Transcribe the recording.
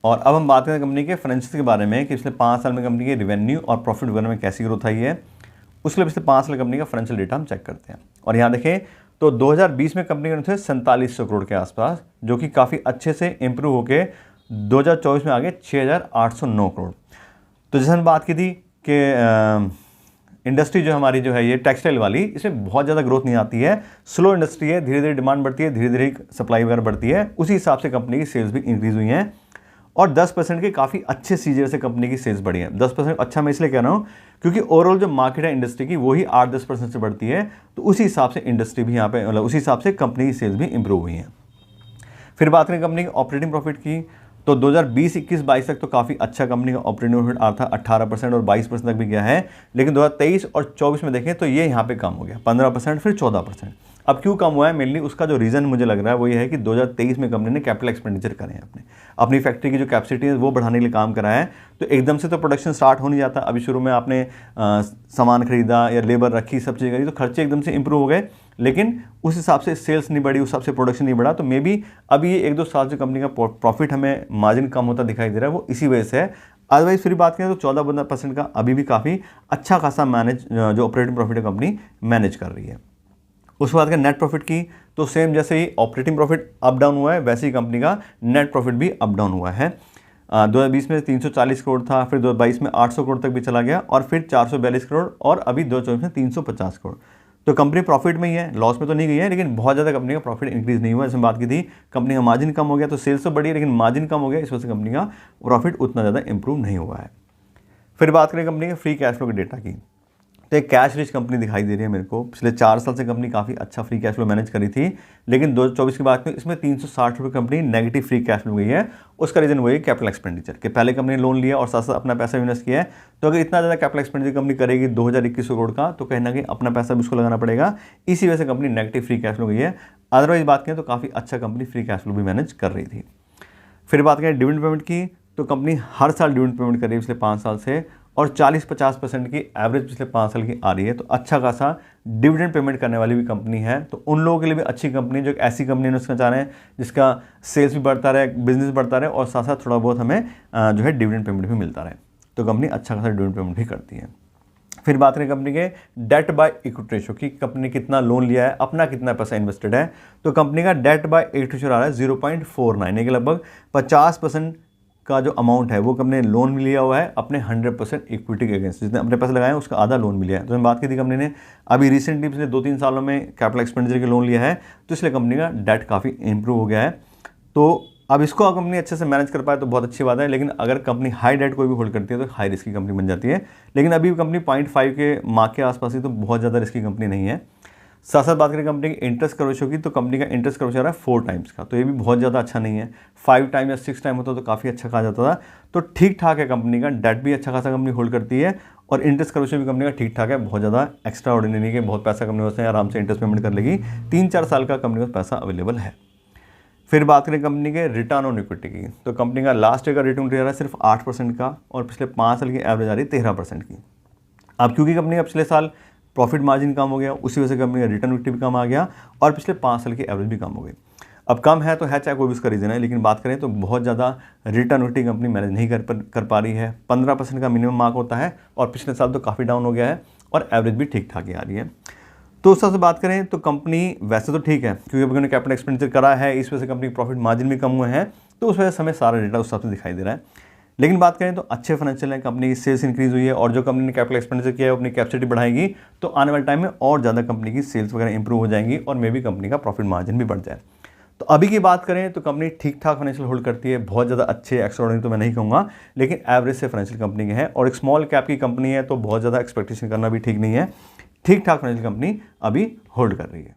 और अब हम बात करें कंपनी के फाइनेंशियल के बारे में कि पिछले 5 साल में कंपनी के रेवेन्यू और प्रॉफिट वगैरह में कैसी ग्रोथ आई है। उसके लिए पिछले 5 साल कंपनी का फाइनेंशियल डेटा हम चेक करते हैं। और यहाँ देखें तो 2020 में कंपनी के थे 4700 करोड़ के आसपास, जो कि काफ़ी अच्छे से इंप्रूव होकर 2024 में आगे 6809 करोड़। तो जैसे हमने बात की थी कि इंडस्ट्री जो हमारी जो है ये टेक्सटाइल वाली, इसमें बहुत ज़्यादा ग्रोथ नहीं आती है, स्लो इंडस्ट्री है, धीरे धीरे डिमांड बढ़ती है, धीरे धीरे सप्लाई वगैरह बढ़ती है, उसी हिसाब से कंपनी की सेल्स भी इंक्रीज हुई हैं। और 10% के काफ़ी अच्छे सीजर से कंपनी की सेल्स बढ़ी है। 10% अच्छा मैं इसलिए कह रहा हूँ क्योंकि ओवरऑल जो मार्केट है इंडस्ट्री की वही 8-10% से बढ़ती है, तो उसी हिसाब से इंडस्ट्री भी यहाँ पे मतलब उसी हिसाब से कंपनी की सेल्स भी इंप्रूव हुई हैं। फिर बात करें कंपनी की ऑपरेटिंग प्रॉफिट की, तो 2020-21-22 तक तो काफ़ी अच्छा कंपनी का ऑपरेटिंग प्रॉफिट आ था 18% और 22% तक भी गया है। लेकिन 2023 और 24 में देखें तो ये यहाँ पे कम हो गया 15%, फिर 14%। अब क्यों कम हुआ है, मेनली उसका जो रीज़न मुझे लग रहा है वो ये है कि 2023 में कंपनी ने कैपिटल एक्सपेंडिचर करे हैं, अपनी फैक्ट्री की जो कैपेसिटी है वो बढ़ाने के लिए काम करा है। तो एकदम से तो प्रोडक्शन स्टार्ट हो नहीं जाता। अभी शुरू में आपने सामान खरीदा या लेबर रखी, सब चीज़ करी, तो खर्चे एकदम से इंप्रूव हो गए, लेकिन उस हिसाब से सेल्स नहीं बढ़ी, उस हिसाब से प्रोडक्शन नहीं बढ़ा। तो मे बी अभी ये 1-2 साल से कंपनी का प्रॉफिट हमें मार्जिन कम होता दिखाई दे रहा है, वो इसी वजह से है। अदरवाइज फिर बात करें तो 14% का अभी भी काफ़ी अच्छा खासा मैनेज जो ऑपरेटिंग प्रॉफिट है कंपनी मैनेज कर रही है। उसके बाद नेट प्रॉफिट की, तो सेम जैसे ही ऑपरेटिंग प्रॉफिट अप डाउन हुआ है वैसे ही कंपनी का नेट प्रॉफिट भी अप डाउन हुआ है। 2020 में 340 करोड़ था, फिर 2022 में 800 करोड़ तक भी चला गया, और फिर 442 करोड़, और अभी 2024 में 350 करोड़। तो कंपनी प्रॉफिट में ही है, लॉस में तो नहीं गई है, लेकिन बहुत ज़्यादा कंपनी का प्रॉफिट इंक्रीज नहीं हुआ। जैसे बात की थी कंपनी का मार्जिन कम हो गया, तो सेल्स तो बढ़ी लेकिन मार्जिन कम हो गया, इस वजह से कंपनी का प्रॉफिट उतना ज़्यादा इंप्रूव नहीं हुआ है। फिर बात करें कंपनी के फ्री कैश फ्लो के डेटा की, तो एक कैश रिच कंपनी दिखाई दे रही है मेरे को। पिछले 4 साल से कंपनी काफ़ी अच्छा फ्री कैश फ्लो मैनेज करी थी, लेकिन 2024 की बात में इसमें 360 रुपये company negative free cash flow गई है। उसका रीज़न वही कैपिटल एक्सपेंडिचर के पहले कंपनी ने लोन लिया और साथ साथ अपना पैसा इन्वेस्ट किया है। तो अगर इतना ज़्यादा कैपिटल एक्सपेंडिचर कंपनी करेगी 2021 करोड़ का, तो कहीं ना कहीं अपना पैसा भी उसको लगाना पड़ेगा, इसी वजह से company negative free cash flow गई है। अदरवाइज बात करें तो काफ़ी अच्छा कंपनी फ्री कैश फ्लो भी मैनेज कर रही थी। फिर बात करें डिविडेंड पेमेंट की, तो कंपनी हर साल डिविडेंड पेमेंट कर रही है पिछले 5 साल से, और 40-50% की एवरेज पिछले 5 साल की आ रही है। तो अच्छा खासा डिविडेंड पेमेंट करने वाली भी कंपनी है। तो उन लोगों के लिए भी अच्छी कंपनी, जो एक ऐसी कंपनी इन्वेस्ट करना चाह रहे हैं जिसका सेल्स भी बढ़ता रहे, बिजनेस बढ़ता रहे, और साथ साथ थोड़ा बहुत हमें जो है डिविडेंड पेमेंट भी मिलता रहे। तो कंपनी अच्छा खासा डिविडेंड पेमेंट भी करती है। फिर बात करें कंपनी के डेट बाय इक्विटी रेशो की, कंपनी ने कितना लोन लिया है, अपना कितना पैसा इन्वेस्टेड है। तो कंपनी का डेट बाय इक्विटी रेशो आ रहा है 0.49, यानी कि लगभग 50% का जो अमाउंट है वो कंपनी ने लोन भी लिया हुआ है अपने 100% इक्विटी के अगेंस्ट। जितने अपने पैसे लगाए हैं उसका आधा लोन मिला है। तो मैं बात की थी कंपनी ने अभी रिसेंटली पिछले 2-3 सालों में कैपिटल एक्सपेंडिचर के लोन लिया है, तो इसलिए कंपनी का डेट काफ़ी इंप्रूव हो गया है। तो अब इसको कंपनी अच्छे से मैनेज कर पाए तो बहुत अच्छी बात है, लेकिन अगर कंपनी हाई डेट कोई भी होल्ड करती है तो हाई रिस्की कंपनी बन जाती है। लेकिन अभी कंपनी 0.5 के मार्क के आसपास ही, तो बहुत ज़्यादा रिस्की कंपनी नहीं है। साथ साथ बात करें कंपनी की इंटरेस्ट कवरेज की, तो कंपनी का इंटरेस्ट कवरेज आ रहा है 4 टाइम्स का, तो ये भी बहुत ज़्यादा अच्छा नहीं है। 5 टाइम या 6 टाइम होता तो काफ़ी अच्छा कहा जाता था। तो ठीक ठाक है कंपनी का, डेट भी अच्छा खासा कंपनी होल्ड करती है, और इंटरेस्ट कवरेज भी कंपनी का ठीक ठाक है, बहुत ज़्यादा एक्स्ट्रा ऑर्डिनरी के बहुत पैसा कंपनी उससे आराम से इंटरेस्ट पेमेंट कर लेगी। 3-4 साल का कंपनी का पैसा अवेलेबल है। फिर बात करें कंपनी के रिटर्न ऑन इक्विटी की, तो कंपनी का लास्ट ईयर का रिटर्न आ रहा है सिर्फ 8% का, और पिछले 5 साल की एवरेज आ रही है 13% की। अब क्योंकि कंपनी का पिछले साल प्रॉफिट मार्जिन कम हो गया, उसी वजह से कंपनी का रिटर्न इक्विटी भी कम आ गया, और पिछले 5 साल की एवरेज भी कम हो गई। अब कम है तो है, चाहे कोई भी उसका रीज़न है, लेकिन बात करें तो बहुत ज़्यादा रिटर्न इक्विटी कंपनी मैनेज नहीं कर पा रही है। 15% का मिनिमम मार्क होता है, और पिछले साल तो काफ़ी डाउन हो गया है, और एवरेज भी ठीक ठाक ही आ रही है। तो उस से बात करें तो कंपनी वैसे तो ठीक है, क्योंकि अभी उन्होंने कैपिटल एक्सपेंडिचर करा है, इस वजह से कंपनी प्रॉफिट मार्जिन भी कम हुए हैं, तो उस वजह से हमें सारा डेटा उस हिसाब से दिखाई दे रहा है। लेकिन बात करें तो अच्छे फाइनेंशियल है, कंपनी की सेल्स इंक्रीज हुई है, और जो कंपनी ने कैपिटल एक्सपेंडिचर किया है अपनी कैपेसिटी बढ़ाएगी, तो आने वाले टाइम में और ज़्यादा कंपनी की सेल्स वगैरह इंप्रूव हो जाएंगी, और मे भी कंपनी का प्रॉफिट मार्जिन भी बढ़ जाए। तो अभी की बात करें तो कंपनी ठीक ठाक फाइनेंशियल होल्ड करती है, बहुत ज़्यादा अच्छे एक्स्ट्राऑर्डिनरी तो मैं नहीं कहूँगा, लेकिन एवरेज से फाइनेंशियल कंपनी के है, और एक स्मॉल कैप की कंपनी है, तो बहुत ज़्यादा एक्सपेक्टेशन करना भी ठीक नहीं है। ठीक ठाक फाइनेंशियल कंपनी अभी होल्ड कर रही है।